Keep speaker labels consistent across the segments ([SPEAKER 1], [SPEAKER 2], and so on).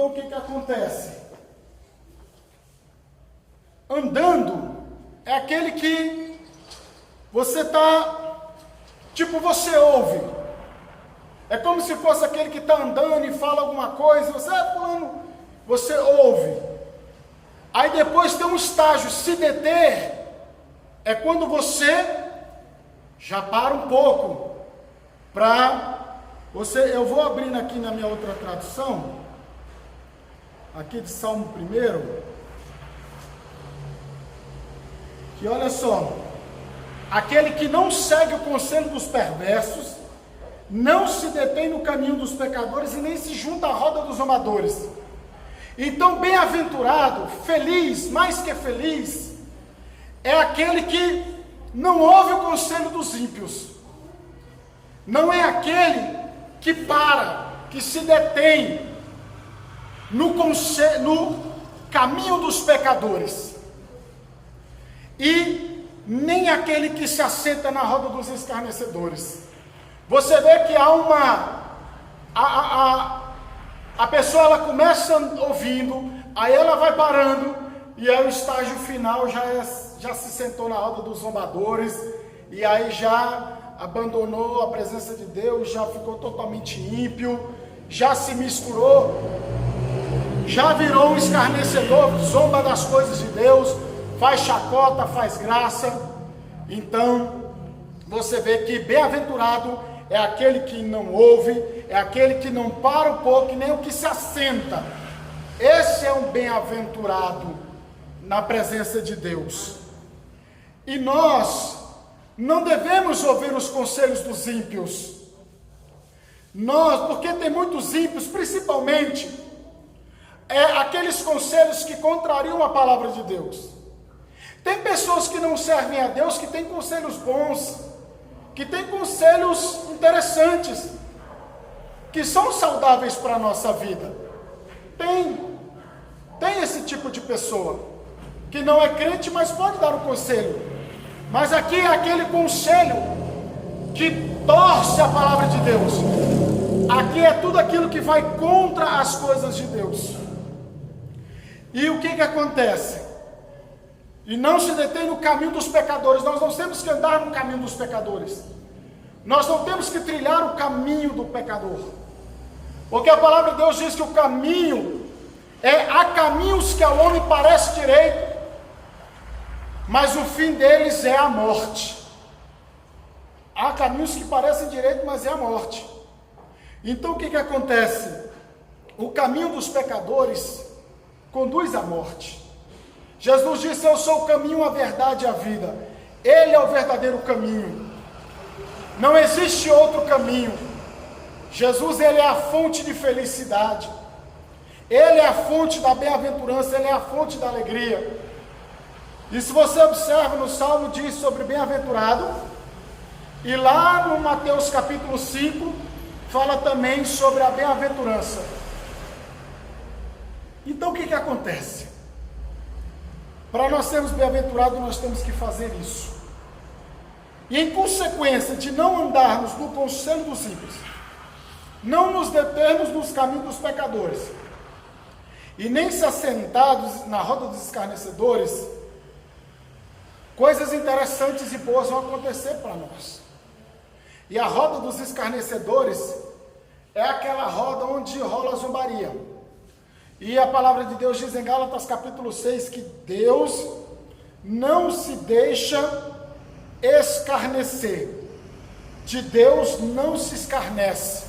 [SPEAKER 1] Então o que acontece? Andando é aquele que você está, tipo, você ouve. É como se fosse aquele que está andando e fala alguma coisa, você, fulano, você ouve. Aí depois tem um estágio, se deter, é quando você já para um pouco, eu vou abrindo aqui na minha outra tradução, aqui de Salmo 1, que olha só, aquele que não segue o conselho dos perversos, não se detém no caminho dos pecadores e nem se junta à roda dos zombadores. Então, bem-aventurado, feliz, mais que feliz, é aquele que não ouve o conselho dos ímpios. Não é aquele que que se detém no caminho dos pecadores. E nem aquele que se assenta na roda dos escarnecedores. Você vê que há a pessoa ela começa ouvindo, aí ela vai parando, e aí o estágio final já se sentou na roda dos zombadores, e aí já abandonou a presença de Deus, já ficou totalmente ímpio, já se misturou, já virou um escarnecedor, zomba das coisas de Deus, faz chacota, faz graça. Então, você vê que bem-aventurado é aquele que não ouve, é aquele que não para um pouco, nem o que se assenta. Esse é um bem-aventurado na presença de Deus. E nós não devemos ouvir os conselhos dos ímpios. Porque tem muitos ímpios, principalmente, aqueles conselhos que contrariam a palavra de Deus. Tem pessoas que não servem a Deus, que têm conselhos bons, que têm conselhos interessantes, que são saudáveis para a nossa vida. Tem esse tipo de pessoa, que não é crente, mas pode dar um conselho. Mas aqui é aquele conselho que torce a palavra de Deus. Aqui é tudo aquilo que vai contra as coisas de Deus. E o que acontece? E não se detém no caminho dos pecadores. Nós não temos que andar no caminho dos pecadores. Nós não temos que trilhar o caminho do pecador. Porque a palavra de Deus diz que o caminho há caminhos que ao homem parece direito, mas o fim deles é a morte. Há caminhos que parecem direito, mas é a morte. Então o que acontece? O caminho dos pecadores conduz à morte. Jesus disse: eu sou o caminho, a verdade e a vida. Ele é o verdadeiro caminho. Não existe outro caminho. Jesus, ele é a fonte de felicidade. Ele é a fonte da bem-aventurança, ele é a fonte da alegria. E se você observa no Salmo, diz sobre bem-aventurado, e lá no Mateus capítulo 5, fala também sobre a bem-aventurança. Então o que acontece? Para nós sermos bem-aventurados, nós temos que fazer isso. E em consequência de não andarmos no conselho dos ímpios, não nos determos nos caminhos dos pecadores, e nem se assentados na roda dos escarnecedores, coisas interessantes e boas vão acontecer para nós. E a roda dos escarnecedores é aquela roda onde rola a zombaria. E a palavra de Deus diz em Gálatas capítulo 6 que Deus não se deixa escarnecer. De Deus não se escarnece.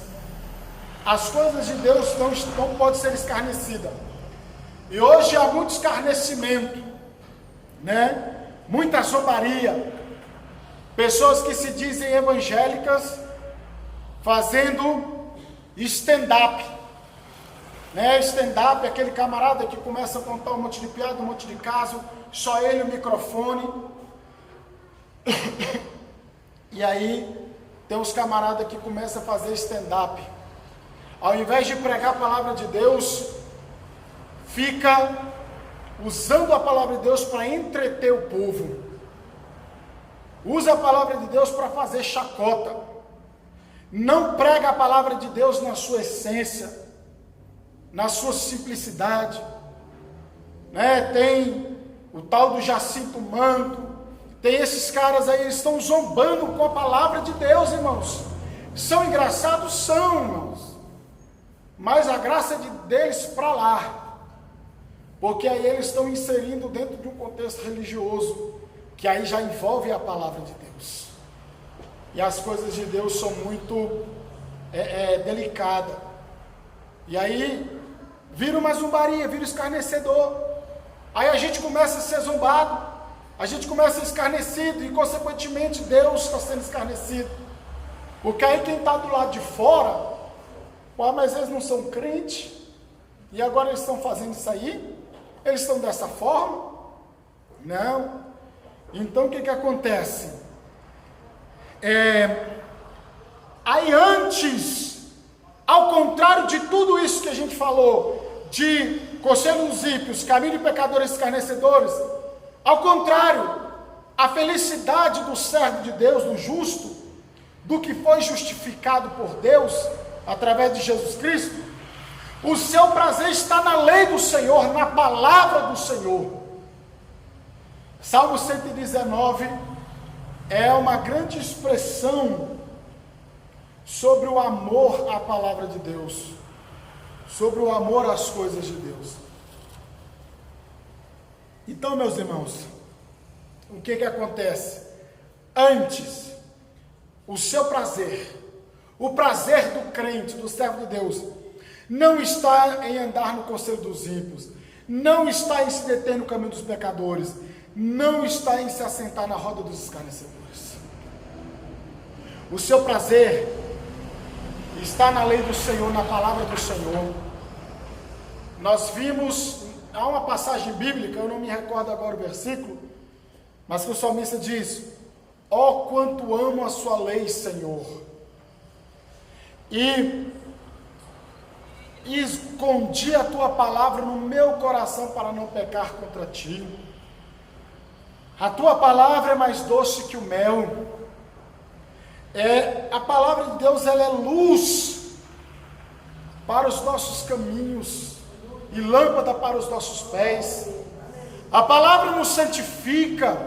[SPEAKER 1] As coisas de Deus não podem ser escarnecidas. E hoje há muito escarnecimento, né? Muita zombaria. Pessoas que se dizem evangélicas fazendo stand-up. Né? Stand-up é aquele camarada que começa a contar um monte de piada, um monte de caso, só ele o microfone. E aí tem os camaradas que começam a fazer stand-up. Ao invés de pregar a palavra de Deus, fica usando a palavra de Deus para entreter o povo. Usa a palavra de Deus para fazer chacota. Não prega a palavra de Deus na sua essência. na sua simplicidade, né? Tem o tal do Jacinto Manto, tem esses caras aí, eles estão zombando com a palavra de Deus, irmãos. São engraçados? São, irmãos. Mas a graça deles para lá, porque aí eles estão inserindo dentro de um contexto religioso, que aí já envolve a palavra de Deus. E as coisas de Deus são muito delicadas. E aí vira uma zombaria, vira escarnecedor. Aí a gente começa a ser zombado, a gente começa a ser escarnecido, e consequentemente Deus está sendo escarnecido. Porque aí quem está do lado de fora, mas eles não são crentes, e agora eles estão fazendo isso aí? Eles estão dessa forma? Não. Então o que acontece? Aí antes, ao contrário de tudo isso que a gente falou, de conselho dos ímpios, caminho de pecadores escarnecedores, ao contrário, a felicidade do servo de Deus, do justo, do que foi justificado por Deus, através de Jesus Cristo, o seu prazer está na lei do Senhor, na palavra do Senhor. Salmo 119 é uma grande expressão sobre o amor à palavra de Deus, sobre o amor às coisas de Deus. Então, meus irmãos, o que acontece? Antes, o seu prazer, o prazer do crente, do servo de Deus, não está em andar no conselho dos ímpios, não está em se deter no caminho dos pecadores, não está em se assentar na roda dos escarnecedores. O seu prazer está na lei do Senhor, na palavra do Senhor. Nós vimos, há uma passagem bíblica, eu não me recordo agora o versículo, mas que o salmista diz: ó quanto amo a sua lei, Senhor, e escondi a tua palavra no meu coração para não pecar contra ti. A tua palavra é mais doce que o mel. A palavra de Deus, ela é luz para os nossos caminhos e lâmpada para os nossos pés. A palavra nos santifica,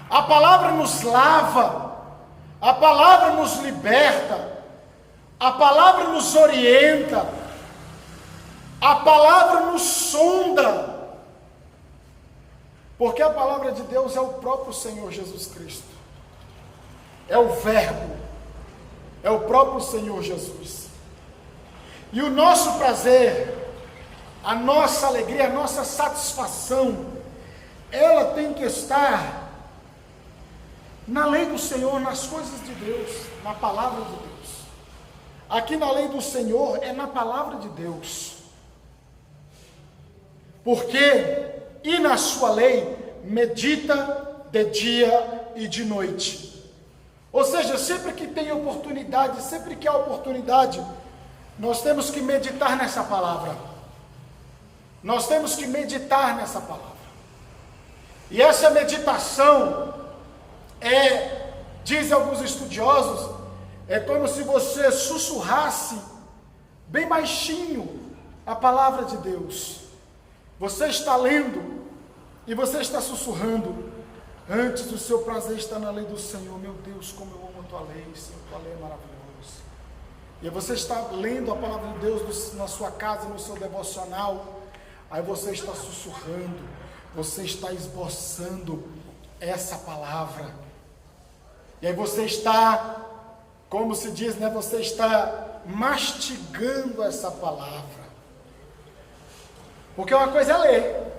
[SPEAKER 1] a palavra nos lava, a palavra nos liberta, a palavra nos orienta, a palavra nos sonda, porque a palavra de Deus é o próprio Senhor Jesus Cristo, é o Verbo, é o próprio Senhor Jesus. E o nosso prazer, a nossa alegria, a nossa satisfação, ela tem que estar na lei do Senhor, nas coisas de Deus, na palavra de Deus. Aqui na lei do Senhor é na palavra de Deus. Porque, e na sua lei, medita de dia e de noite. Ou seja, sempre que tem oportunidade, sempre que há oportunidade, nós temos que meditar nessa palavra. Nós temos que meditar nessa palavra. E essa meditação dizem alguns estudiosos, é como se você sussurrasse bem baixinho a palavra de Deus. Você está lendo e você está sussurrando: antes do seu prazer está na lei do Senhor. Meu Deus, como eu amo a tua lei, Senhor, tua lei é maravilhosa. E você está lendo a palavra de Deus na sua casa, no seu devocional. Aí você está sussurrando, você está esboçando essa palavra. E aí você está, como se diz, né? Você está mastigando essa palavra. Porque uma coisa é ler.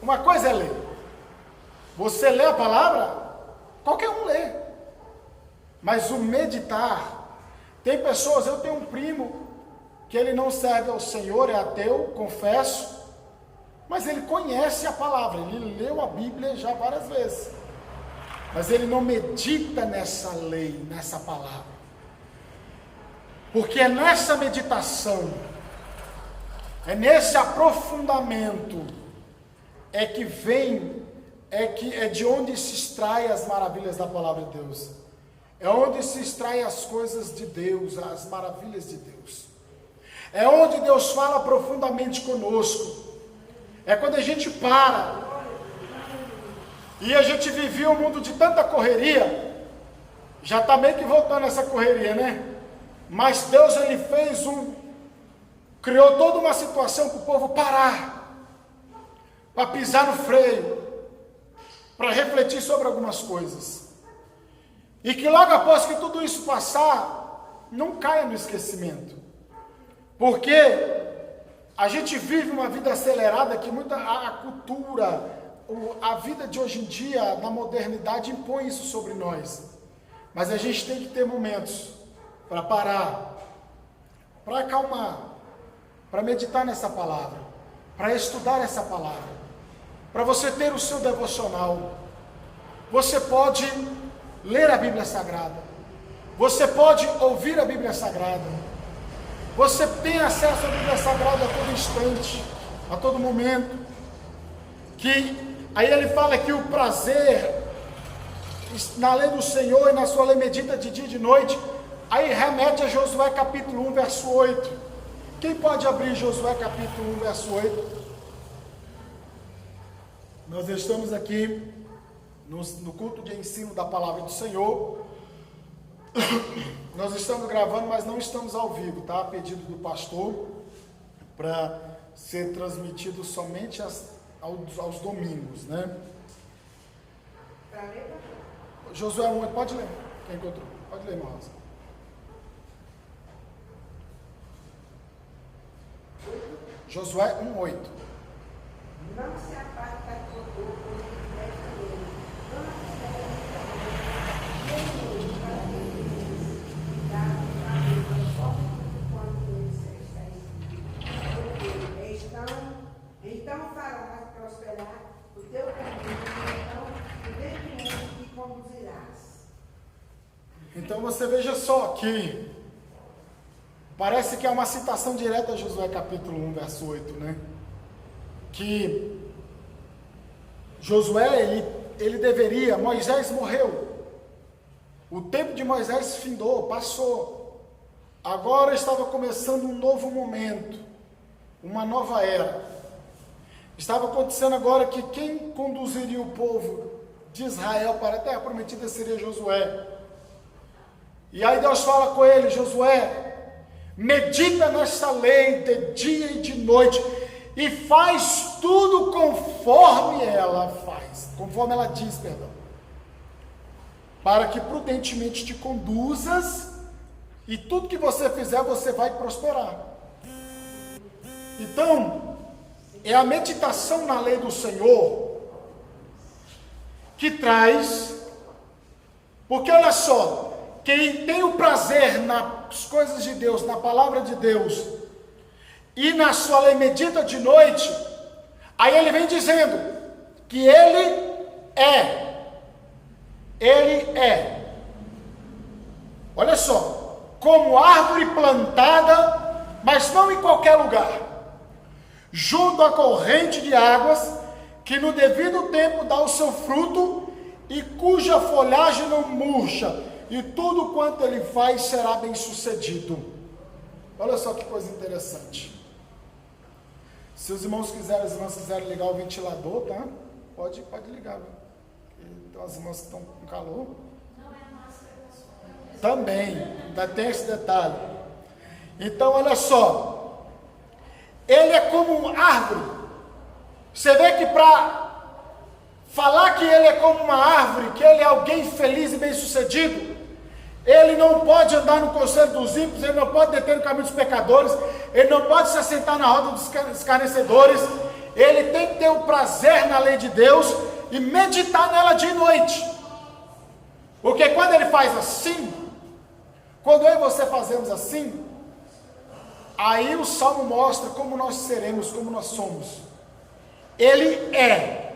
[SPEAKER 1] Uma coisa é ler. Você lê a palavra, qualquer um lê. Mas o meditar, tem pessoas, eu tenho um primo que ele não serve ao Senhor, é ateu, confesso, mas ele conhece a palavra, ele leu a Bíblia já várias vezes, mas ele não medita nessa lei, nessa palavra, porque é nessa meditação, é nesse aprofundamento, é que vem, é de onde se extrai as maravilhas da palavra de Deus, é onde se extrai as coisas de Deus, as maravilhas de Deus. É onde Deus fala profundamente conosco. É quando a gente para. E a gente vivia um mundo de tanta correria. Já está meio que voltando essa correria, né? Mas Deus, Ele criou toda uma situação para o povo parar. Para pisar no freio. Para refletir sobre algumas coisas. E que logo após que tudo isso passar, não caia no esquecimento. Porque a gente vive uma vida acelerada que a cultura, a vida de hoje em dia, na modernidade, impõe isso sobre nós. Mas a gente tem que ter momentos para parar, para acalmar, para meditar nessa palavra, para estudar essa palavra, para você ter o seu devocional. Você pode ler a Bíblia Sagrada, você pode ouvir a Bíblia Sagrada. Você tem acesso à Bíblia Sagrada a todo instante, a todo momento. Aí ele fala que o prazer na lei do Senhor e na sua lei medita de dia e de noite. Aí remete a Josué capítulo 1, verso 8. Quem pode abrir Josué capítulo 1, verso 8? Nós estamos aqui no culto de ensino da palavra do Senhor. Nós estamos gravando, mas não estamos ao vivo, tá? A pedido do pastor, para ser transmitido somente aos domingos, né? Josué 1, pode ler. Quem encontrou? Pode ler, irmão. Josué 1, 8.
[SPEAKER 2] Não se aparte da tua boca, então farás prosperar o teu caminho, e conduzirás.
[SPEAKER 1] Então você veja só que parece que é uma citação direta a Josué capítulo 1, verso 8, né? Que Josué, ele deveria, Moisés morreu. O tempo de Moisés findou, passou. Agora estava começando um novo momento, uma nova era. Estava acontecendo agora que quem conduziria o povo de Israel para a terra prometida seria Josué. E aí Deus fala com ele: Josué, medita nessa lei de dia e de noite e faz tudo conforme ela faz, conforme ela diz, perdão, para que prudentemente te conduzas e tudo que você fizer você vai prosperar. Então, é a meditação na lei do Senhor que traz, porque olha só, quem tem o prazer nas coisas de Deus, na palavra de Deus, e na sua lei medita de noite, aí ele vem dizendo que ele é, olha só, como árvore plantada, mas não em qualquer lugar, junto à corrente de águas, que no devido tempo dá o seu fruto, e cuja folhagem não murcha, e tudo quanto ele faz será bem sucedido. Olha só que coisa interessante. Se os irmãos quiserem ligar o ventilador, tá? Pode ligar. Tem as irmãs que estão com calor. Também, ainda tem esse detalhe. Então, olha só. Ele é como uma árvore. Você vê que para falar que ele é como uma árvore, que ele é alguém feliz e bem sucedido, ele não pode andar no conselho dos ímpios, ele não pode deter no caminho dos pecadores, ele não pode se assentar na roda dos escarnecedores, ele tem que ter o prazer na lei de Deus e meditar nela dia e noite. Porque quando ele faz assim, quando eu e você fazemos assim, aí o Salmo mostra como nós seremos, como nós somos. Ele é.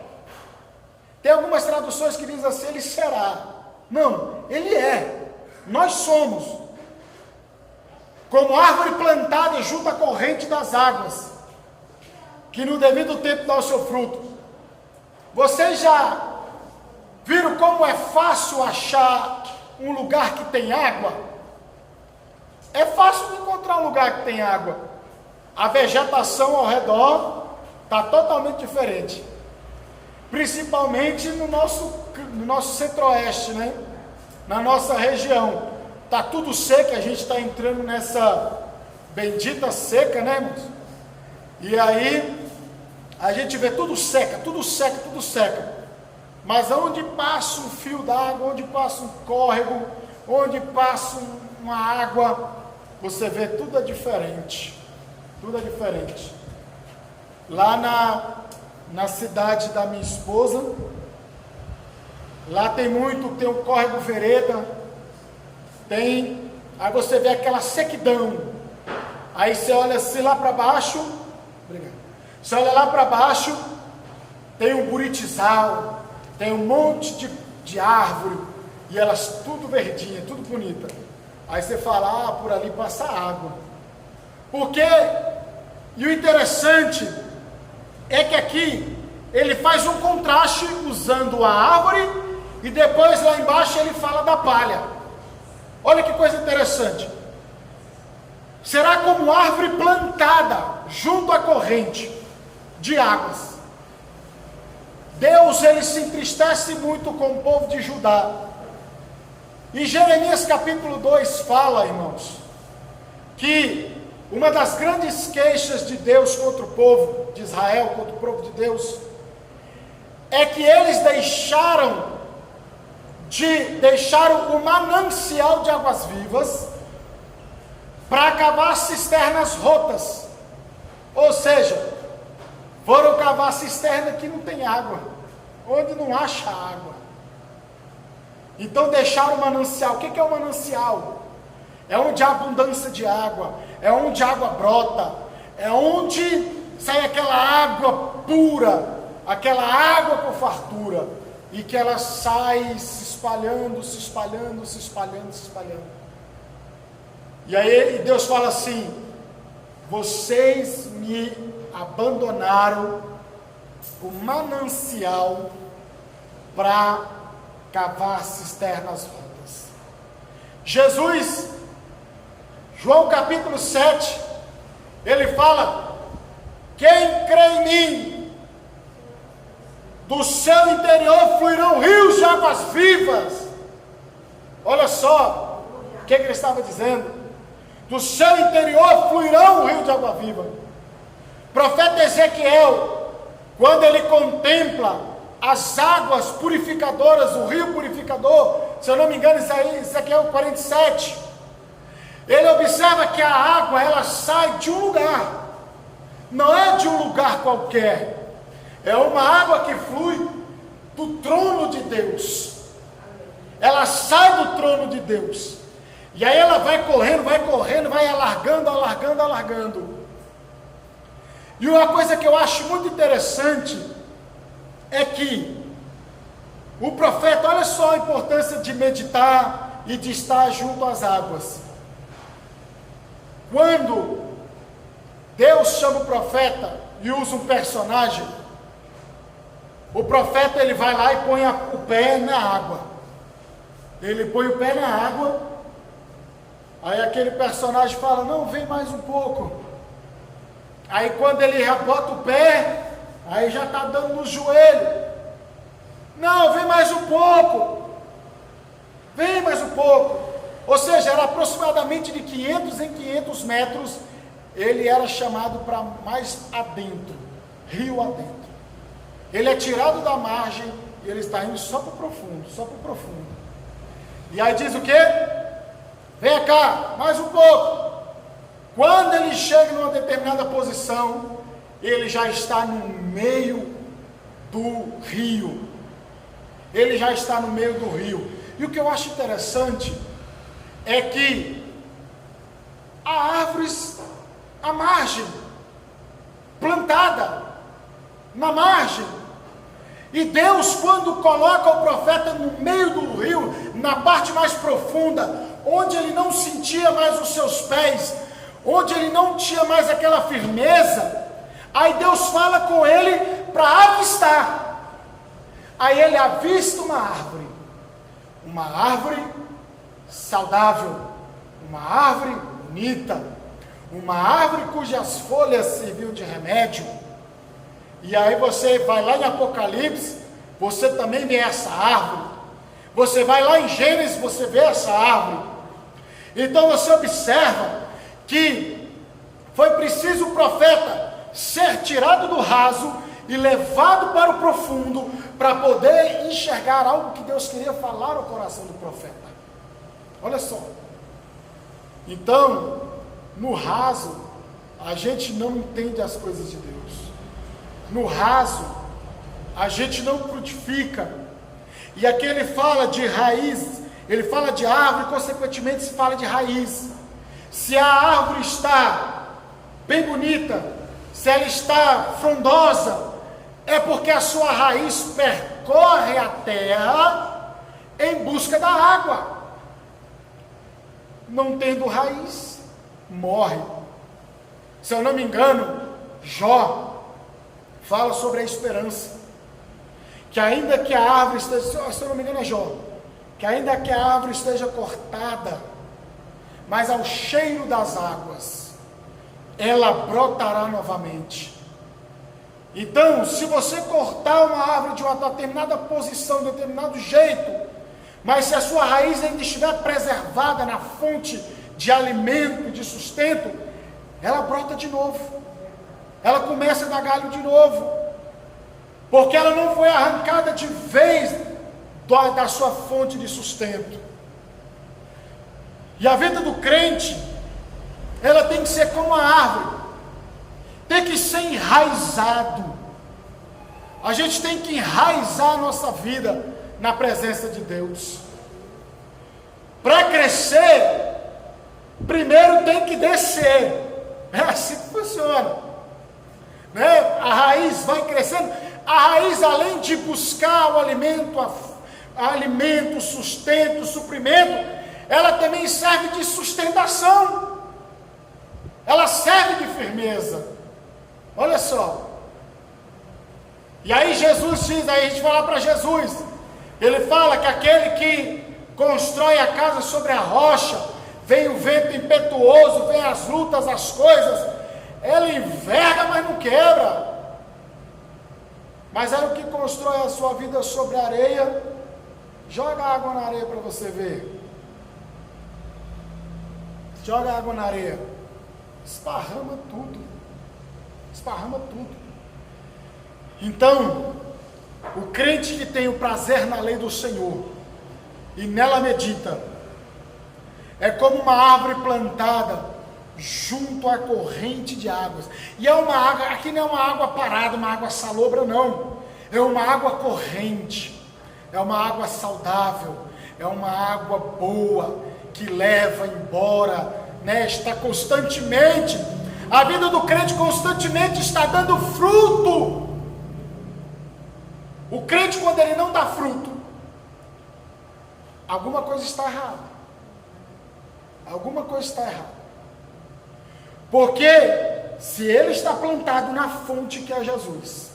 [SPEAKER 1] Tem algumas traduções que dizem assim, ele será. Não, ele é. Nós somos. Como árvore plantada junto à corrente das águas, que no devido tempo dá o seu fruto. Vocês já viram como é fácil achar um lugar que tem água? É fácil de encontrar um lugar que tem água. a vegetação ao redor está totalmente diferente. Principalmente no nosso centro-oeste, né? Na nossa região. Está tudo seco, a gente está entrando nessa bendita seca, né, irmãos? E aí, a gente vê tudo seca, tudo seca, tudo seca. Mas onde passa um fio d'água, onde passa um córrego, onde passa uma água, você vê tudo é diferente. Tudo é diferente. Lá na cidade da minha esposa, lá tem um córrego vereda, aí você vê aquela sequidão. Aí você olha assim lá para baixo, obrigado. Você olha lá para baixo, tem um buritizal, tem um monte de árvore, e elas tudo verdinha, tudo bonita. Aí você fala, por ali passa água. Porque, e o interessante é que aqui ele faz um contraste usando a árvore, e depois lá embaixo ele fala da palha. Olha que coisa interessante. Será como árvore plantada junto à corrente de águas. Deus, ele se entristece muito com o povo de Judá. E Jeremias capítulo 2 fala, irmãos, que uma das grandes queixas de Deus contra o povo de Israel, contra o povo de Deus, é que eles deixaram o manancial de águas vivas para cavar cisternas rotas. Ou seja, foram cavar cisterna que não tem água, onde não acha água. Então deixaram o manancial. O que é o manancial? É onde há abundância de água, é onde a água brota, é onde sai aquela água pura, aquela água com fartura, e que ela sai se espalhando, se espalhando, se espalhando, se espalhando. E aí Deus fala assim: vocês me abandonaram o manancial para cavar cisternas rotas. Jesus, João capítulo 7, ele fala: quem crê em mim, do seu interior fluirão rios de águas vivas. Olha só o que ele estava dizendo: do seu interior fluirão um rio de água viva. Profeta Ezequiel, quando ele contempla as águas purificadoras, o rio purificador, se eu não me engano, Ezequiel 47, ele observa que a água, ela sai de um lugar, não é de um lugar qualquer, é uma água que flui do trono de Deus, ela sai do trono de Deus, e aí ela vai correndo, vai alargando, alargando, alargando. E uma coisa que eu acho muito interessante é que o profeta, olha só a importância de meditar e de estar junto às águas. Quando Deus chama o profeta e usa um personagem, o profeta ele vai lá e põe o pé na água. Ele põe o pé na água, aí aquele personagem fala: não, vem mais um pouco. Aí quando ele já bota o pé, aí já está dando no joelho. Não, vem mais um pouco. Vem mais um pouco. Ou seja, era aproximadamente de 500 em 500 metros, ele era chamado para mais adentro, rio adentro. Ele é tirado da margem e ele está indo só para o profundo, só para o profundo. E aí diz o quê? Vem cá, mais um pouco. Quando ele chega numa determinada posição, ele já está no meio do rio. Ele já está no meio do rio. E o que eu acho interessante é que há árvores à margem, plantada na margem. E Deus, quando coloca o profeta no meio do rio, na parte mais profunda, onde ele não sentia mais os seus pés, onde ele não tinha mais aquela firmeza, aí Deus fala com ele para avistar. Aí ele avista uma árvore saudável, uma árvore bonita, uma árvore cujas folhas serviam de remédio. E aí você vai lá em Apocalipse, você também vê essa árvore. Você vai lá em Gênesis, você vê essa árvore. Então você observa que foi preciso o profeta ser tirado do raso e levado para o profundo, para poder enxergar algo que Deus queria falar ao coração do profeta. Olha só. Então, no raso, a gente não entende as coisas de Deus. No raso, a gente não frutifica. E aqui ele fala de raiz, ele fala de árvore, consequentemente se fala de raiz. Se a árvore está bem bonita, se ela está frondosa, é porque a sua raiz percorre a terra em busca da água. Não tendo raiz, morre. Se eu não me engano, Jó fala sobre a esperança. Que ainda que a árvore esteja, se eu não me engano é Jó, que ainda que a árvore esteja cortada, mas ao cheiro das águas, ela brotará novamente. Então, se você cortar uma árvore de uma determinada posição, de um determinado jeito, mas se a sua raiz ainda estiver preservada na fonte de alimento, de sustento, ela brota de novo. Ela começa a dar galho de novo. Porque ela não foi arrancada de vez da sua fonte de sustento. E a vida do crente, ela tem que ser como a árvore. Tem que ser enraizado. A gente tem que enraizar a nossa vida na presença de Deus. Para crescer, primeiro tem que descer. É assim que funciona, né? A raiz vai crescendo. A raiz, além de buscar o alimento, o sustento, o suprimento, ela também serve de sustentação. Ela serve de firmeza. Olha só. E aí Jesus diz, aí a gente vai lá para Jesus. Ele fala que aquele que constrói a casa sobre a rocha, vem o vento impetuoso, vem as lutas, as coisas, ela enverga, mas não quebra. Mas aí o que constrói a sua vida sobre a areia, joga água na areia para você ver. Joga água na areia, esparrama tudo. Esparrama tudo. Então, o crente que tem o prazer na lei do Senhor e nela medita, é como uma árvore plantada junto à corrente de águas. E é uma água, aqui não é uma água parada, uma água salobra, não. É uma água corrente, é uma água saudável, é uma água boa, que leva embora, né? Está constantemente, a vida do crente constantemente está dando fruto. O crente, quando ele não dá fruto, alguma coisa está errada. Alguma coisa está errada. Porque se ele está plantado na fonte que é Jesus,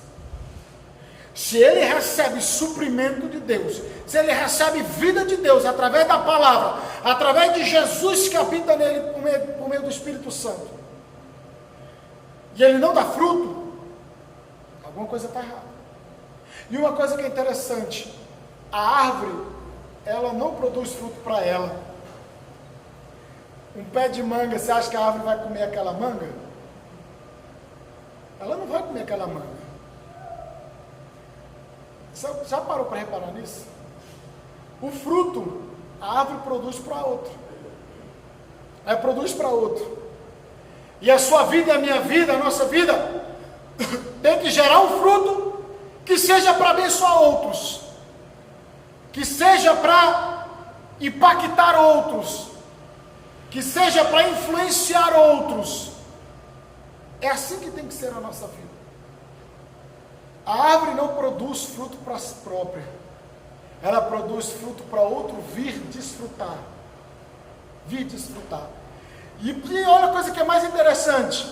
[SPEAKER 1] se ele recebe suprimento de Deus, se ele recebe vida de Deus através da palavra, através de Jesus que habita nele por meio do Espírito Santo, e ele não dá fruto, alguma coisa está errada. E uma coisa que é interessante, a árvore, ela não produz fruto para ela. Um pé de manga, você acha que a árvore vai comer aquela manga? Ela não vai comer aquela manga. Você já parou para reparar nisso? O fruto, a árvore produz para outro. Ela produz para outro. E a sua vida e a minha vida, a nossa vida, tem que gerar um fruto que seja para abençoar outros, que seja para impactar outros, que seja para influenciar outros. É assim que tem que ser a nossa vida. A árvore não produz fruto para si própria, ela produz fruto para outro vir desfrutar. Vir desfrutar. E olha a coisa que é mais interessante,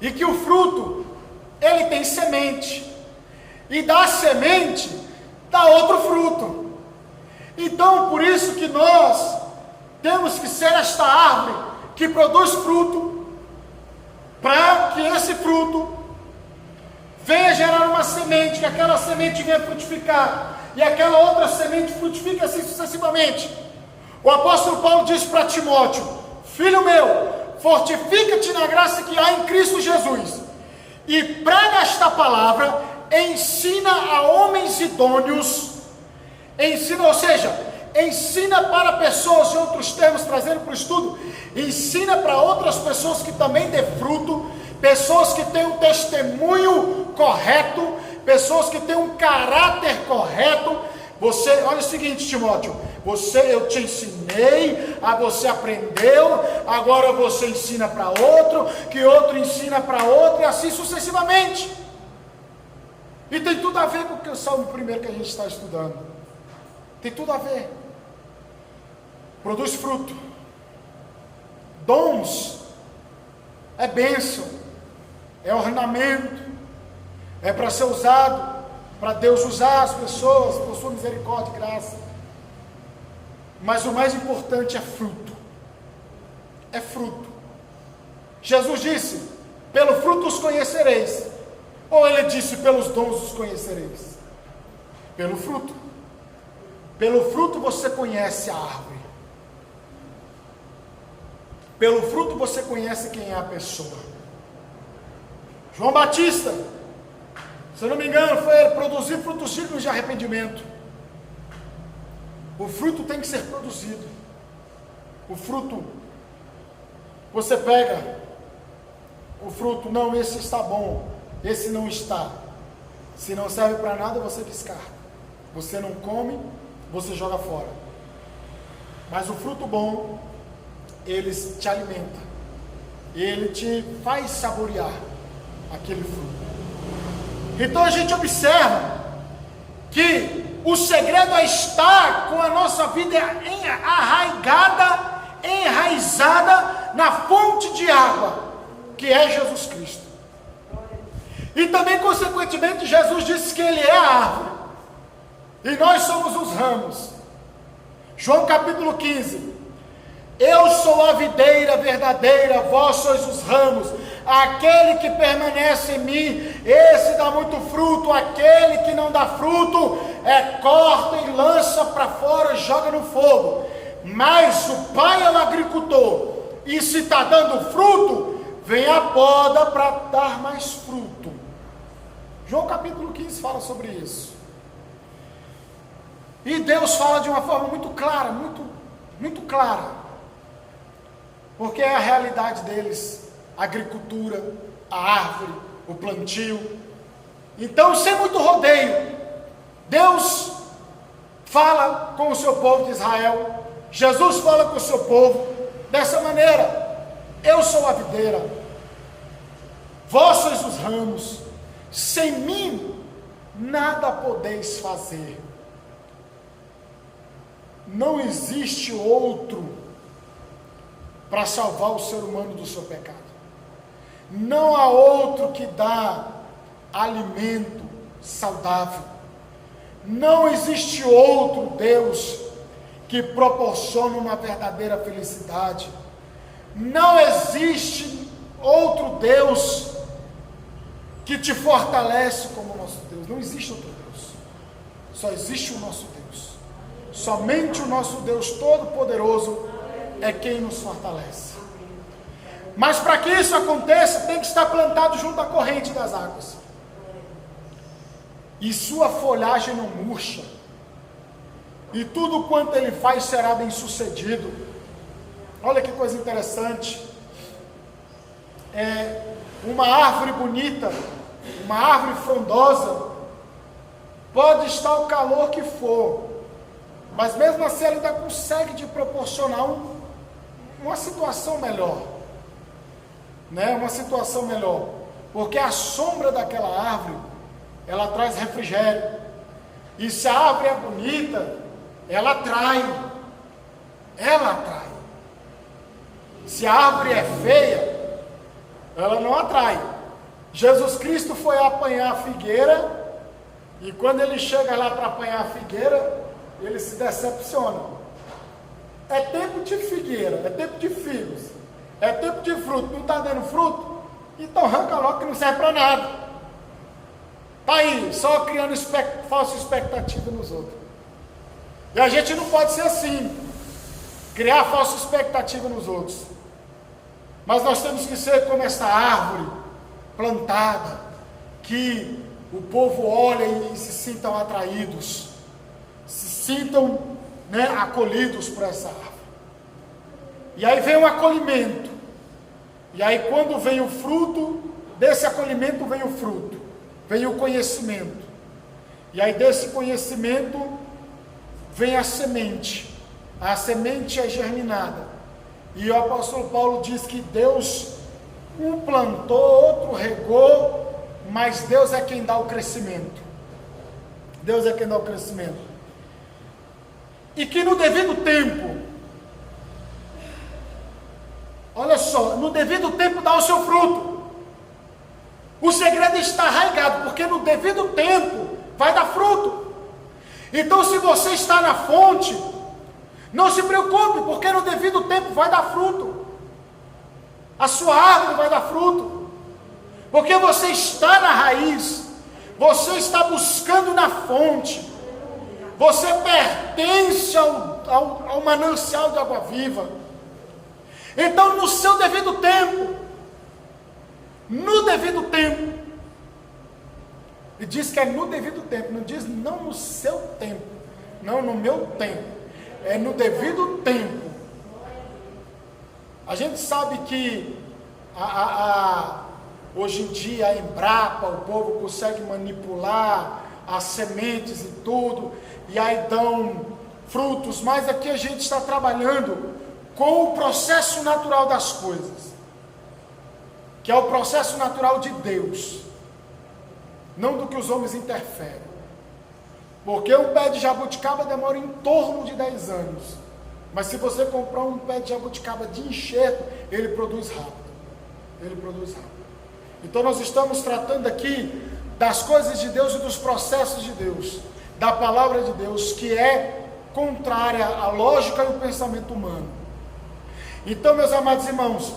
[SPEAKER 1] e que o fruto, ele tem semente, e da semente dá outro fruto. Então, por isso que nós temos que ser esta árvore que produz fruto, para que esse fruto venha gerar uma semente, que aquela semente venha frutificar, e aquela outra semente frutifica assim sucessivamente. O apóstolo Paulo diz para Timóteo: filho meu, fortifica-te na graça que há em Cristo Jesus, e prega esta palavra, ensina a homens idôneos, ensina, ou seja, ensina para pessoas, em outros termos, trazendo para o estudo, ensina para outras pessoas que também dê fruto, pessoas que têm um testemunho correto, pessoas que têm um caráter correto. Você, olha o seguinte, Timóteo, eu te ensinei, você aprendeu, agora você ensina para outro, que outro ensina para outro, e assim sucessivamente. E tem tudo a ver com o Salmo 1 que a gente está estudando. Tem tudo a ver. Produz fruto. Dons é bênção, é ornamento, é para ser usado, para Deus usar as pessoas por sua misericórdia e graça. Mas o mais importante é fruto. É fruto. Jesus disse: pelo fruto os conhecereis. Ou ele disse: pelos dons os conhecereis? Pelo fruto. Pelo fruto você conhece a árvore. Pelo fruto você conhece quem é a pessoa. João Batista, se eu não me engano, foi produzir frutos dignos de arrependimento. O fruto tem que ser produzido. O fruto, você pega o fruto, não, esse está bom, esse não está. Se não serve para nada, você descarta. Você não come, você joga fora. Mas o fruto bom, ele te alimenta. Ele te faz saborear aquele fruto. Então a gente observa que o segredo é estar com a nossa vida enraizada na fonte de água, que é Jesus Cristo. E também, consequentemente, Jesus disse que Ele é a árvore, e nós somos os ramos. João capítulo 15: eu sou a videira verdadeira, vós sois os ramos. Aquele que permanece em mim, esse dá muito fruto. Aquele que não dá fruto, corta e lança para fora, joga no fogo. Mas o Pai é o agricultor, e se está dando fruto, vem a poda para dar mais fruto. João capítulo 15 fala sobre isso. E Deus fala de uma forma muito clara, muito clara, porque é a realidade deles. A agricultura, a árvore, o plantio. Então, sem muito rodeio, Deus fala com o seu povo de Israel, Jesus fala com o seu povo dessa maneira: eu sou a videira, vós sois os ramos, sem mim nada podeis fazer. Não existe outro para salvar o ser humano do seu pecado. Não há outro que dá alimento saudável. Não existe outro Deus que proporciona uma verdadeira felicidade. Não existe outro Deus que te fortalece como o nosso Deus. Não existe outro Deus. Só existe o nosso Deus. Somente o nosso Deus Todo-Poderoso é quem nos fortalece. Mas para que isso aconteça, tem que estar plantado junto à corrente das águas, e sua folhagem não murcha, e tudo quanto ele faz será bem sucedido. Olha que coisa interessante. Uma árvore bonita, uma árvore frondosa, pode estar o calor que for, mas mesmo assim ela ainda consegue te proporcionar uma situação melhor, né? Uma situação melhor, porque a sombra daquela árvore, ela traz refrigério, e se a árvore é bonita, ela atrai. Se a árvore é feia, ela não atrai. Jesus Cristo foi apanhar a figueira, e quando ele chega lá para apanhar a figueira, ele se decepciona. É tempo de figueira, é tempo de figos. É tempo de fruto, não está dando fruto? Então arranca logo que não serve para nada. Está aí, só criando falsa expectativa nos outros. E a gente não pode ser assim, criar falsa expectativa nos outros. Mas nós temos que ser como essa árvore plantada, que o povo olha e se sintam atraídos, se sintam, né, acolhidos por essa árvore. E aí vem o acolhimento. E aí quando vem o fruto, desse acolhimento vem o fruto, vem o conhecimento. E aí desse conhecimento vem a semente. A semente é germinada. E o apóstolo Paulo diz que Deus um plantou, outro regou, mas Deus é quem dá o crescimento. Deus é quem dá o crescimento. E que no devido tempo, olha só, no devido tempo dá o seu fruto. O segredo está arraigado, porque no devido tempo vai dar fruto. Então se você está na fonte, não se preocupe, porque no devido tempo vai dar fruto. A sua árvore vai dar fruto. Porque você está na raiz, você está buscando na fonte, você pertence ao manancial de água viva. Então no seu devido tempo, e diz que é no devido tempo, não diz não no seu tempo, não no meu tempo, é no devido tempo. A gente sabe que hoje em dia a Embrapa, o povo consegue manipular as sementes e tudo, e aí dão frutos, mas aqui a gente está trabalhando com o processo natural das coisas, que é o processo natural de Deus, não do que os homens interferem. Porque um pé de jabuticaba demora em torno de 10 anos, mas se você comprar um pé de jabuticaba de enxerto, ele produz rápido. Então nós estamos tratando aqui das coisas de Deus e dos processos de Deus, da palavra de Deus, que é contrária à lógica e ao pensamento humano. Então, meus amados irmãos,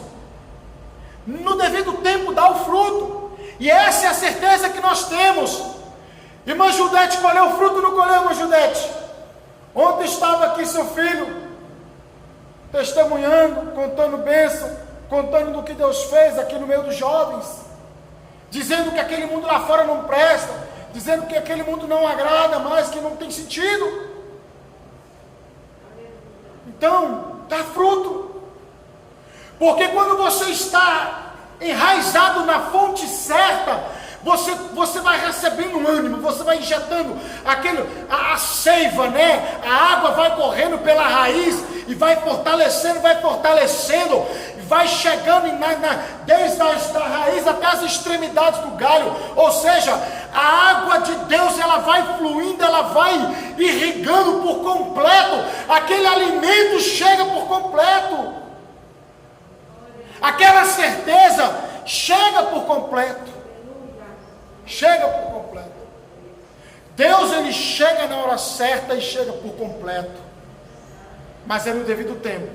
[SPEAKER 1] no devido tempo dá o fruto, e essa é a certeza que nós temos. Irmã Judete colheu o fruto, não colheu, irmã Judete? Ontem estava aqui seu filho, testemunhando, contando bênção, contando do que Deus fez aqui no meio dos jovens, dizendo que aquele mundo lá fora não presta, dizendo que aquele mundo não agrada mais, que não tem sentido. Então, dá fruto. Porque quando você está enraizado na fonte certa, você vai recebendo ânimo, você vai injetando a seiva, né? A água vai correndo pela raiz e vai fortalecendo, vai chegando desde a raiz até as extremidades do galho. Ou seja, a água de Deus, ela vai fluindo, ela vai irrigando por completo, aquele alimento chega por completo, aquela certeza chega por completo. Deus, ele chega na hora certa e chega por completo, mas é no devido tempo.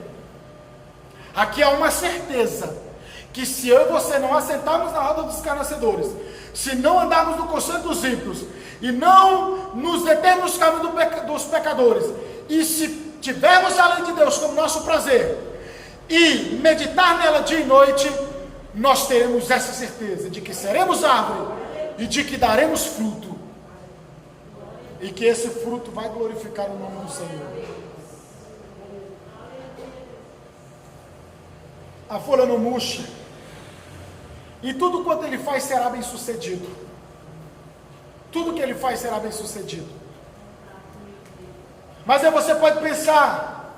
[SPEAKER 1] Aqui há uma certeza, que se eu e você não assentarmos na roda dos escarnecedores, se não andarmos no conselho dos ímpios, e não nos determos no caminho dos pecadores, e se tivermos a lei de Deus como nosso prazer, e meditar nela dia e noite, nós teremos essa certeza de que seremos árvore, e de que daremos fruto, e que esse fruto vai glorificar o nome do Senhor. A folha não murcha, e tudo quanto ele faz será bem sucedido. Tudo que ele faz será bem sucedido. Mas aí você pode pensar,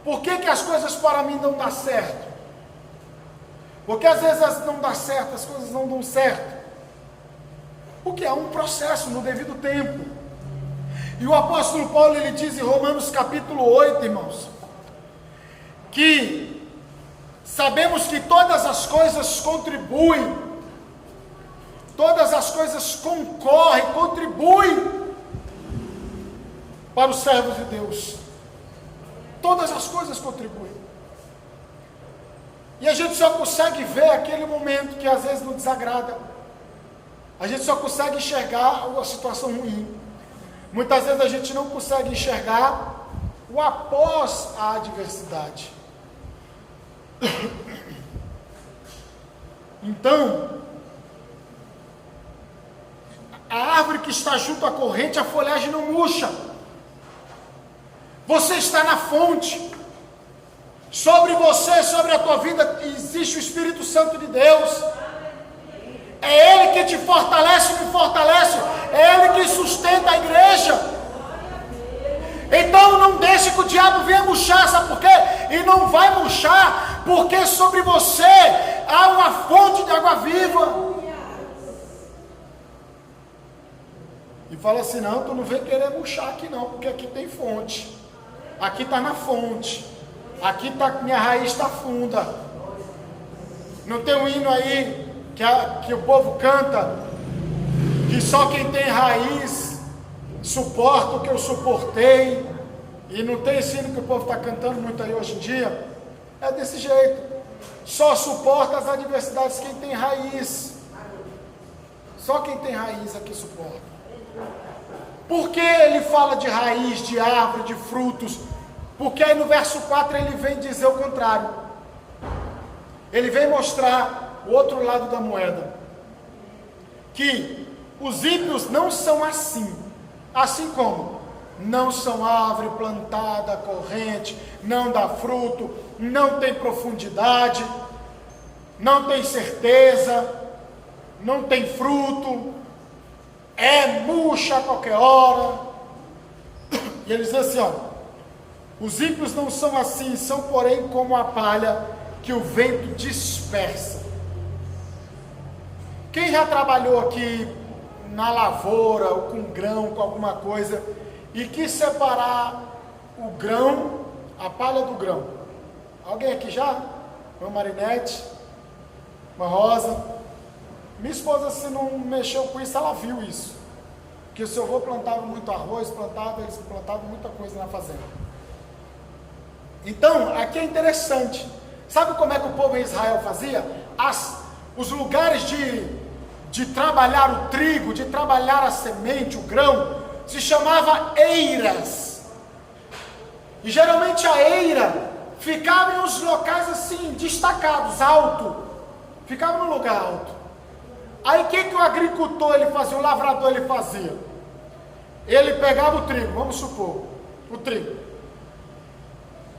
[SPEAKER 1] por que as coisas para mim não dão certo? Porque às vezes não dá certo, as coisas não dão certo. Porque é um processo no devido tempo. E o apóstolo Paulo, ele diz em Romanos capítulo 8, irmãos, que sabemos que todas as coisas contribuem, todas as coisas contribuem para os servos de Deus. Todas as coisas contribuem. E a gente só consegue ver aquele momento que às vezes nos desagrada. A gente só consegue enxergar uma situação ruim. Muitas vezes a gente não consegue enxergar o após a adversidade. Então, a árvore que está junto à corrente, a folhagem não murcha. Você está na fonte. Sobre você, sobre a tua vida, existe o Espírito Santo de Deus. É Ele que te fortalece e me fortalece. É Ele que sustenta a igreja. Então não deixe que o diabo venha murchar, sabe por quê? E não vai murchar, porque sobre você há uma fonte de água viva. E fala assim, não, tu não vem querer murchar aqui não, porque aqui tem fonte. Aqui está na fonte. Aqui tá, minha raiz está funda. Não tem um hino aí que o povo canta, que só quem tem raiz suporta o que eu suportei. E não tem esse hino que o povo está cantando muito aí hoje em dia. É desse jeito. Só suporta as adversidades quem tem raiz. Só quem tem raiz aqui suporta. Por que ele fala de raiz, de árvore, de frutos? Porque aí no verso 4 ele vem dizer o contrário. Ele vem mostrar o outro lado da moeda. Que os ímpios não são assim. Assim como não são árvore plantada, corrente, não dá fruto, não tem profundidade, não tem certeza, não tem fruto, murcha a qualquer hora. E ele diz assim, ó, os ímpios não são assim, são porém como a palha que o vento dispersa. Quem já trabalhou aqui na lavoura, ou com grão, com alguma coisa, e quis separar o grão, a palha do grão? Alguém aqui já? Meu Marinete, uma Rosa. Minha esposa, se não mexeu com isso, ela viu isso. Porque o seu avô plantava muito arroz, eles plantavam muita coisa na fazenda. Então, aqui é interessante. Sabe como é que o povo em Israel fazia? Os lugares de trabalhar o trigo, de trabalhar a semente, o grão, se chamava eiras. E geralmente a eira ficava em uns locais assim, destacados, alto. Ficava num lugar alto. Aí o que o agricultor ele fazia, o lavrador ele fazia? Ele pegava o trigo, vamos supor, o trigo.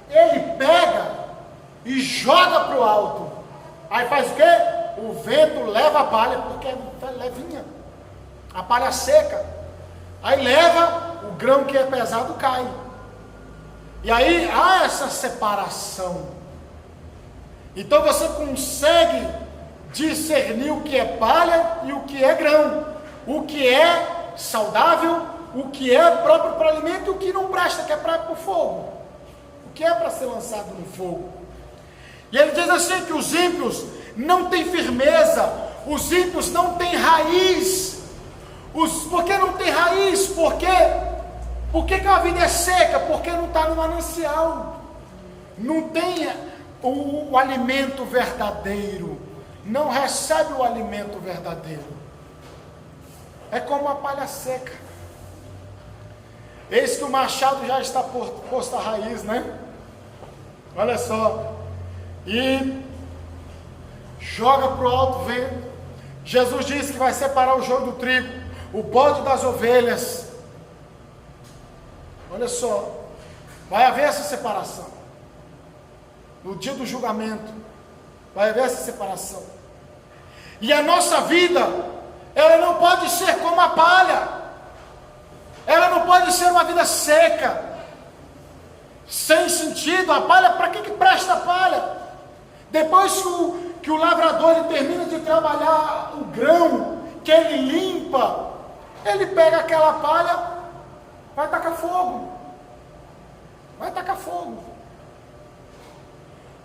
[SPEAKER 1] Ele pega e joga para o alto. Aí faz o quê? O vento leva a palha, porque é levinha. A palha seca. Aí leva, o grão que é pesado cai. E aí há essa separação. Então você consegue discernir o que é palha e o que é grão. O que é saudável, o que é próprio para alimento e o que não presta, que é para o fogo. O que é para ser lançado no fogo. E ele diz assim que os ímpios não têm firmeza, os ímpios não têm raiz. Por que não tem raiz? Por que a vida é seca? Porque não está no manancial. Não tem o alimento verdadeiro. Não recebe o alimento verdadeiro. É como a palha seca. Eis que o machado já está posto a raiz, né? Olha só. E joga para o alto vento. Jesus disse que vai separar o joio do trigo, o bode das ovelhas. Olha só. Vai haver essa separação. No dia do julgamento, vai haver essa separação. E a nossa vida, ela não pode ser como a palha. Ela não pode ser uma vida seca, sem sentido. A palha, para que presta a palha? Depois que o lavrador ele termina de trabalhar o grão, que ele limpa, ele pega aquela palha, vai tacar fogo. Vai tacar fogo.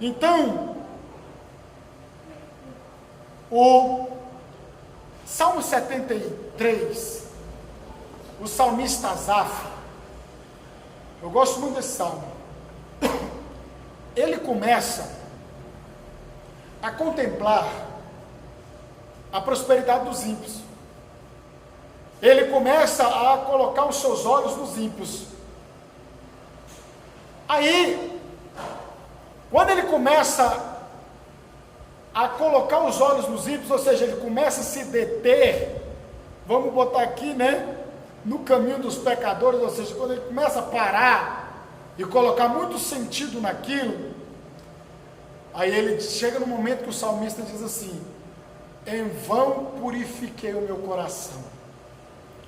[SPEAKER 1] Então, o Salmo 73, o salmista Asaf, eu gosto muito desse salmo. Ele começa a contemplar a prosperidade dos ímpios. Ele começa a colocar os seus olhos nos ímpios. Aí, quando ele começa a colocar os olhos nos ímpios, ou seja, ele começa a se deter, vamos botar aqui, né, no caminho dos pecadores, ou seja, quando ele começa a parar e colocar muito sentido naquilo, aí ele chega no momento que o salmista diz assim: em vão purifiquei o meu coração.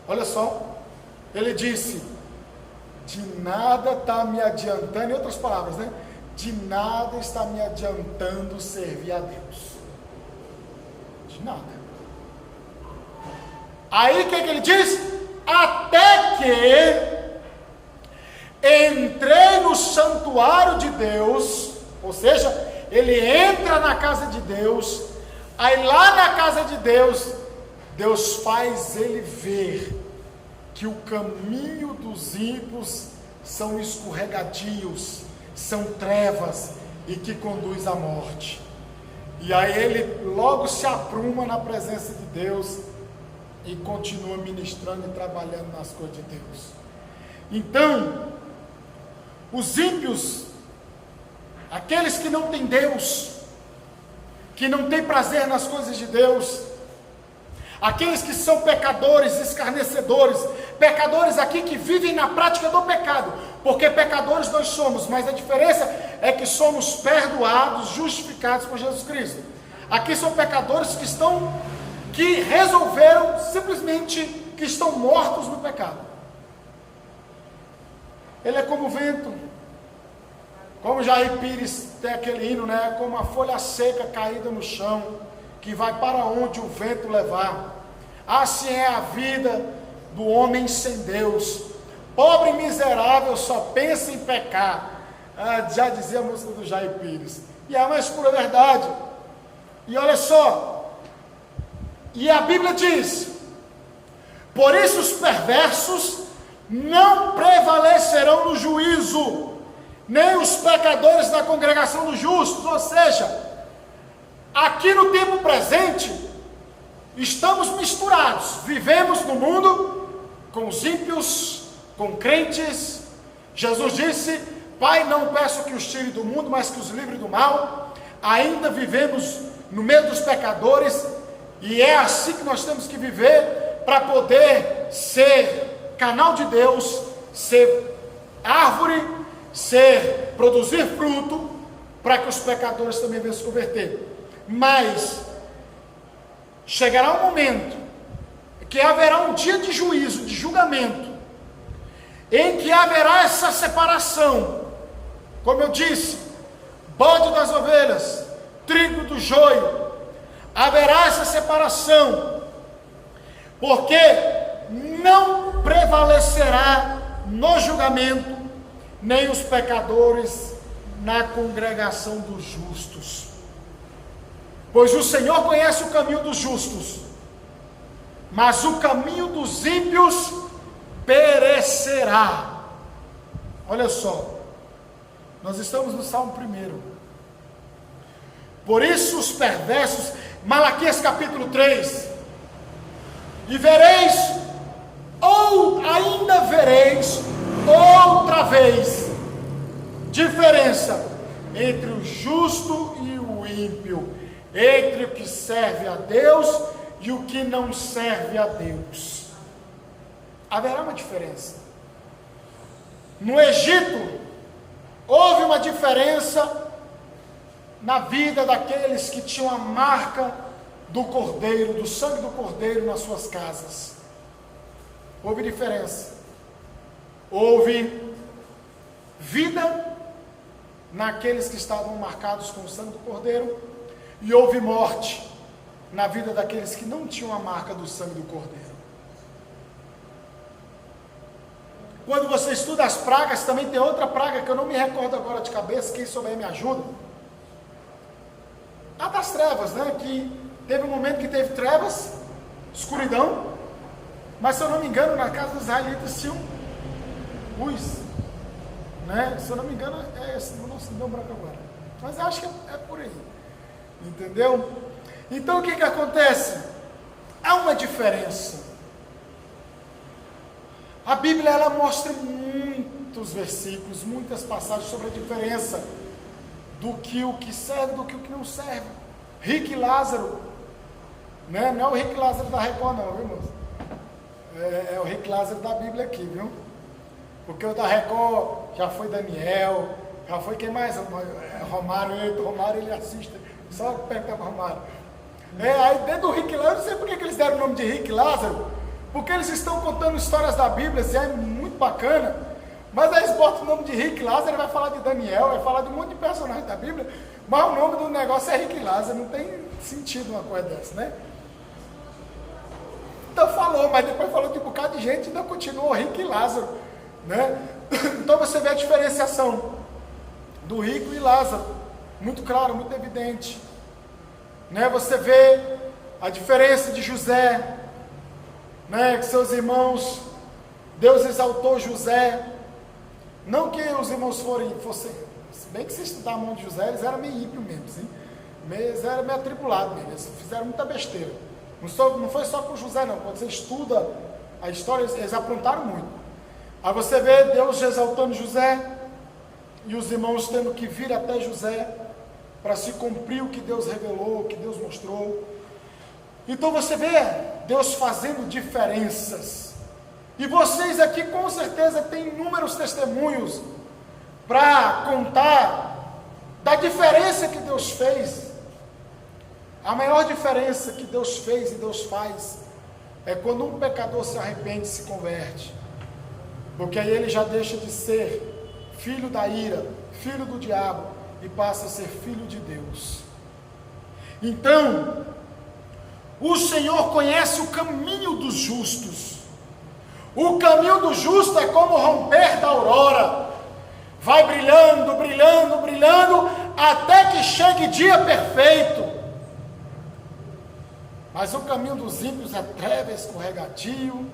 [SPEAKER 1] Olha só, ele disse: de nada está me adiantando, em outras palavras, né? De nada está me adiantando servir a Deus. De nada. Aí o que ele diz? Até que entrei no santuário de Deus, ou seja, ele entra na casa de Deus, aí lá na casa de Deus, Deus faz ele ver que o caminho dos ímpios são escorregadios, são trevas e que conduz à morte. E aí ele logo se apruma na presença de Deus e continua ministrando e trabalhando nas coisas de Deus. Então, os ímpios, aqueles que não têm Deus, que não têm prazer nas coisas de Deus, aqueles que são pecadores, escarnecedores, pecadores aqui que vivem na prática do pecado, porque pecadores nós somos, mas a diferença é que somos perdoados, justificados por Jesus Cristo. Aqui são pecadores que resolveram simplesmente que estão mortos no pecado. Ele é como o vento, como Jair Pires tem aquele hino, né? Como a folha seca caída no chão, que vai para onde o vento levar. Assim é a vida do homem sem Deus. Pobre e miserável só pensa em pecar. Já dizia a música do Jair Pires. E é a mais pura verdade. E olha só, e a Bíblia diz: por isso os perversos não prevalecerão no juízo, nem os pecadores na congregação dos justos. Ou seja, aqui no tempo presente, estamos misturados, vivemos no mundo com os ímpios, com crentes. Jesus disse: Pai, não peço que os tire do mundo, mas que os livre do mal. Ainda vivemos no meio dos pecadores, e é assim que nós temos que viver, para poder ser canal de Deus, ser árvore, produzir fruto, para que os pecadores também venham se converter. Mas chegará um momento que haverá um dia de juízo, de julgamento, em que haverá essa separação, como eu disse, bode das ovelhas, trigo do joio. Haverá essa separação, porque não prevalecerá no julgamento nem os pecadores na congregação dos justos. Pois o Senhor conhece o caminho dos justos, mas o caminho dos ímpios perecerá. Olha só, nós estamos no Salmo 1. Por isso os perversos, Malaquias capítulo 3, e vereis, ou ainda vereis outra vez, diferença entre o justo e o ímpio, entre o que serve a Deus e o que não serve a Deus. Haverá uma diferença. No Egito, houve uma diferença na vida daqueles que tinham a marca do cordeiro, do sangue do cordeiro nas suas casas. Houve diferença. Houve vida naqueles que estavam marcados com o sangue do cordeiro, e houve morte na vida daqueles que não tinham a marca do sangue do cordeiro. Quando você estuda as pragas, também tem outra praga que eu não me recordo agora de cabeça, quem souber me ajuda. A das trevas, né? Que teve um momento que teve trevas, escuridão, mas se eu não me engano, na casa dos israelitas tinham luz, né? Se eu não me engano, não se deu branco agora, mas acho que é por aí. Entendeu? Então o que acontece? Há uma diferença. A Bíblia ela mostra muitos versículos, muitas passagens sobre a diferença do que o que serve do que o que não serve. Rico e Lázaro, né? Não é o Rico e Lázaro da Record não, viu, moço? É o Rico e Lázaro da Bíblia aqui, viu? Porque o da Record já foi Daniel, já foi quem mais? Romário, ele assiste, só perto para Romário. Aí dentro do Rico e Lázaro, não sei por que eles deram o nome de Rico e Lázaro, porque eles estão contando histórias da Bíblia, assim, é muito bacana, mas aí eles botam o nome de Rico e Lázaro, vai falar de Daniel, vai falar de um monte de personagens da Bíblia, mas o nome do negócio é Rico e Lázaro, não tem sentido uma coisa dessa, né? Então falou, mas depois falou de um bocado de gente e ainda continuou Rico e Lázaro, né? Então você vê a diferenciação do rico e Lázaro, muito claro, muito evidente, né? Você vê a diferença de José, né? Que seus irmãos, Deus exaltou José, não que os irmãos fossem, se bem que se estudar a mão de José, eles eram meio ímpio mesmo, assim, eles eram meio atribulados mesmo, eles fizeram muita besteira, não foi só com José não, quando você estuda a história, eles aprontaram muito. Aí você vê Deus exaltando José, e os irmãos tendo que vir até José, para se cumprir o que Deus revelou, o que Deus mostrou. Então você vê Deus fazendo diferenças, e vocês aqui com certeza têm inúmeros testemunhos, para contar da diferença que Deus fez. A maior diferença que Deus fez e Deus faz, é quando um pecador se arrepende e se converte, porque aí ele já deixa de ser filho da ira, filho do diabo, e passa a ser filho de Deus. Então, o Senhor conhece o caminho dos justos. O caminho do justo é como o romper da aurora, vai brilhando, brilhando, brilhando, até que chegue dia perfeito. Mas o caminho dos ímpios é treva, escorregadio,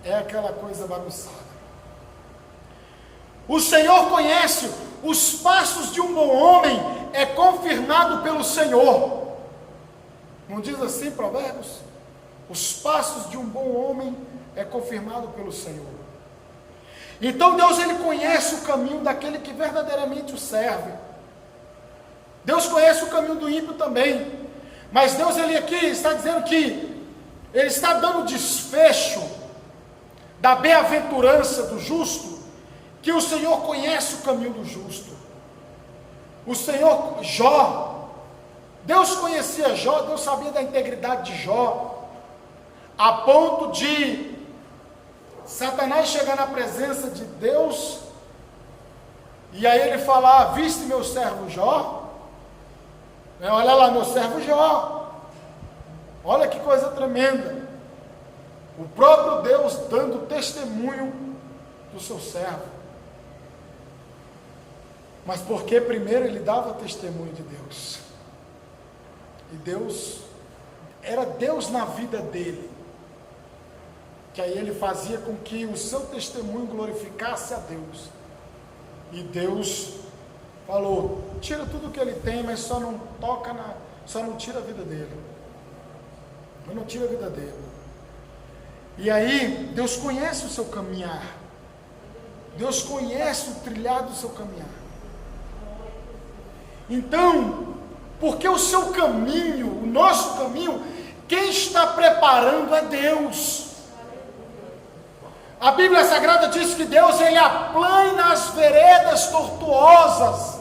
[SPEAKER 1] é aquela coisa bagunçada. O Senhor conhece os passos de um bom homem, é confirmado pelo Senhor. Não diz assim Provérbios? Os passos de um bom homem é confirmado pelo Senhor. Então Deus ele conhece o caminho daquele que verdadeiramente o serve. Deus conhece o caminho do ímpio também. Mas Deus ele aqui está dizendo que ele está dando desfecho da bem-aventurança do justo, que o Senhor conhece o caminho do justo. O Senhor, Jó, Deus conhecia Jó, Deus sabia da integridade de Jó, a ponto de Satanás chegar na presença de Deus, e aí ele falar: viste meu servo Jó? Olha lá, meu servo Jó. Olha que coisa tremenda. O próprio Deus dando testemunho do seu servo. Mas porque primeiro ele dava testemunho de Deus. E Deus, era Deus na vida dele. Que aí ele fazia com que o seu testemunho glorificasse a Deus. E Deus falou: tira tudo que ele tem, mas só não tira a vida dele. Não tira a vida dele. E aí, Deus conhece o seu caminhar. Deus conhece o trilhar do seu caminhar. Então, porque o seu caminho, o nosso caminho, quem está preparando é Deus. A Bíblia Sagrada diz que Deus ele aplana as veredas tortuosas.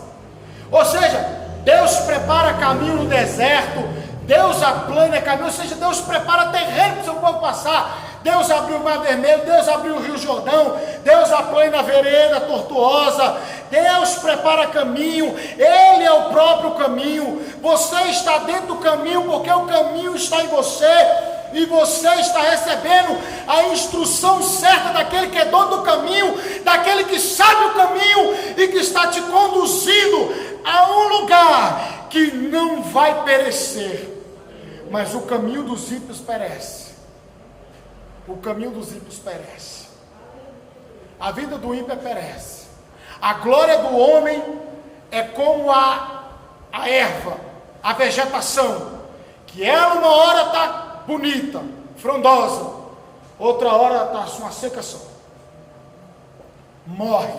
[SPEAKER 1] Ou seja, Deus prepara caminho no deserto, Deus aplana caminho, ou seja, Deus prepara terreno para o seu povo passar. Deus abriu o Mar Vermelho, Deus abriu o Rio Jordão, Deus aplana a vereda tortuosa, Deus prepara caminho, Ele é o próprio caminho. Você está dentro do caminho porque o caminho está em você, e você está recebendo a instrução certa daquele que é dono do caminho, daquele que sabe o caminho e que está te conduzindo a um lugar que não vai perecer. Mas o caminho dos ímpios perece. O caminho dos ímpios perece. A vida do ímpio perece. A glória do homem é como a erva. a vegetação, que ela uma hora está bonita, frondosa, outra hora está uma seca só. Morre.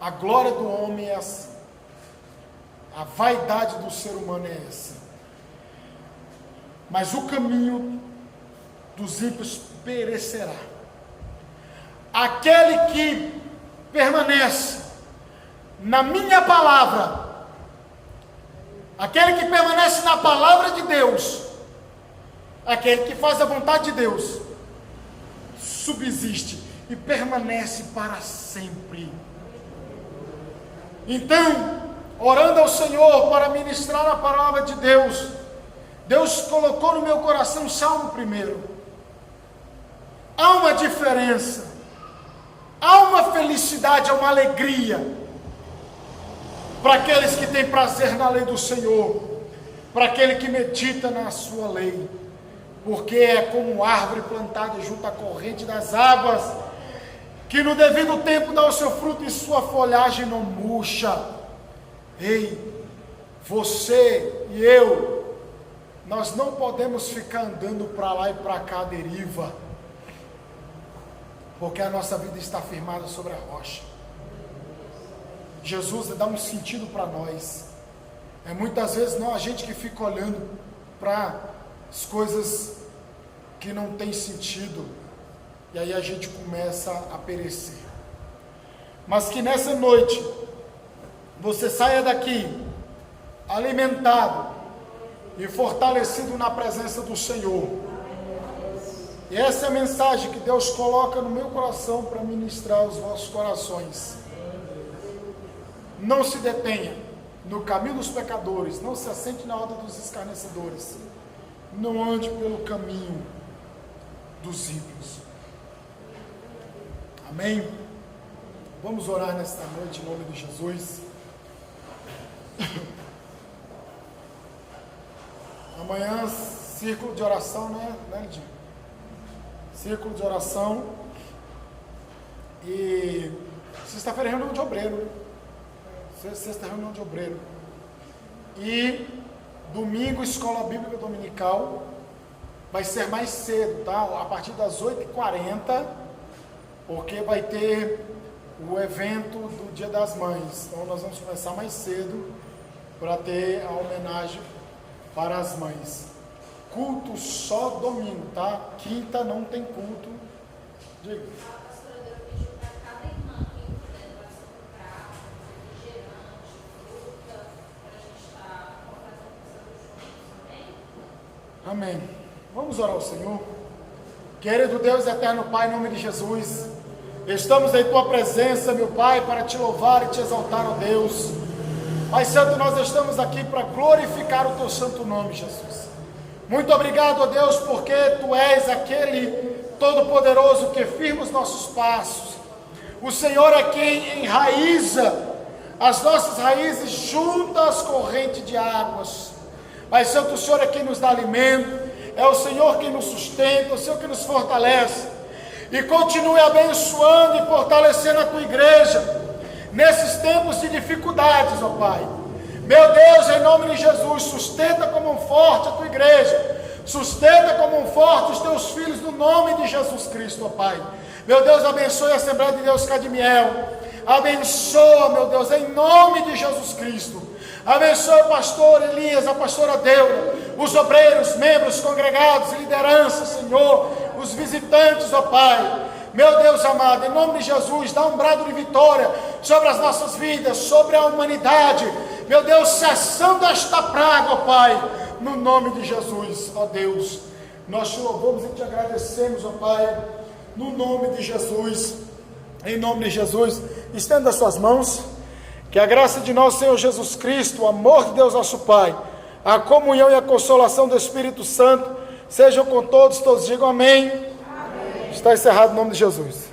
[SPEAKER 1] A glória do homem é assim. A vaidade do ser humano é essa. Mas o caminho dos ímpios perecerá. Aquele que permanece na minha palavra, aquele que permanece na palavra de Deus, aquele que faz a vontade de Deus, subsiste e permanece para sempre. Então, orando ao Senhor para ministrar a palavra de Deus, Deus colocou no meu coração o Salmo 1. Há uma diferença, há uma felicidade, há uma alegria para aqueles que têm prazer na lei do Senhor, para aquele que medita na sua lei, porque é como árvore plantada junto à corrente das águas, que no devido tempo dá o seu fruto e sua folhagem não murcha. Ei, você e eu, nós não podemos ficar andando para lá e para cá à deriva, porque a nossa vida está firmada sobre a rocha. Jesus dá um sentido para nós. É muitas vezes não a gente que fica olhando para as coisas que não tem sentido, e aí a gente começa a perecer. Mas que nessa noite você saia daqui alimentado e fortalecido na presença do Senhor. E essa é a mensagem que Deus coloca no meu coração para ministrar aos vossos corações. Não se detenha no caminho dos pecadores, não se assente na roda dos escarnecedores, não ande pelo caminho dos ímpios. Amém? Vamos orar nesta noite em nome de Jesus. Amanhã, círculo de oração, né, Lidinho? Círculo de oração. E sexta-feira é reunião de obreiro, né? Sexta reunião de obreiro. E domingo, escola bíblica dominical. Vai ser mais cedo, tá? A partir das 8h40, porque vai ter o evento do Dia das Mães. Então nós vamos começar mais cedo para ter a homenagem para as mães. Culto só domingo, tá? Quinta não tem culto. Diga. Amém. Vamos orar ao Senhor. Querido Deus eterno Pai, em nome de Jesus, estamos em Tua presença, meu Pai, para Te louvar e Te exaltar, ó Deus. Pai Santo, nós estamos aqui para glorificar o Teu santo nome, Jesus. Muito obrigado, ó Deus, porque Tu és aquele todo-poderoso que firma os nossos passos. O Senhor é quem enraiza as nossas raízes junto às correntes de águas. Pai Santo, o Senhor é quem nos dá alimento, é o Senhor quem nos sustenta, o Senhor que nos fortalece. E continue abençoando e fortalecendo a Tua igreja nesses tempos de dificuldades, ó Pai. Meu Deus, em nome de Jesus, sustenta como um forte a Tua igreja, sustenta como um forte os Teus filhos no nome de Jesus Cristo, ó Pai. Meu Deus, abençoe a Assembleia de Deus Cadmiel, abençoa, meu Deus, em nome de Jesus Cristo. Abençoe o pastor Elias, a pastora Deura, os obreiros, membros, congregados, liderança, Senhor, os visitantes, ó Pai. Meu Deus amado, em nome de Jesus, dá um brado de vitória sobre as nossas vidas, sobre a humanidade. Meu Deus, cessando esta praga, ó Pai, no nome de Jesus, ó Deus. Nós te louvamos e te agradecemos, ó Pai, no nome de Jesus. Em nome de Jesus, estenda as suas mãos. Que a graça de nosso Senhor Jesus Cristo, o amor de Deus nosso Pai, a comunhão e a consolação do Espírito Santo sejam com todos digam amém. Amém. Está encerrado em nome de Jesus.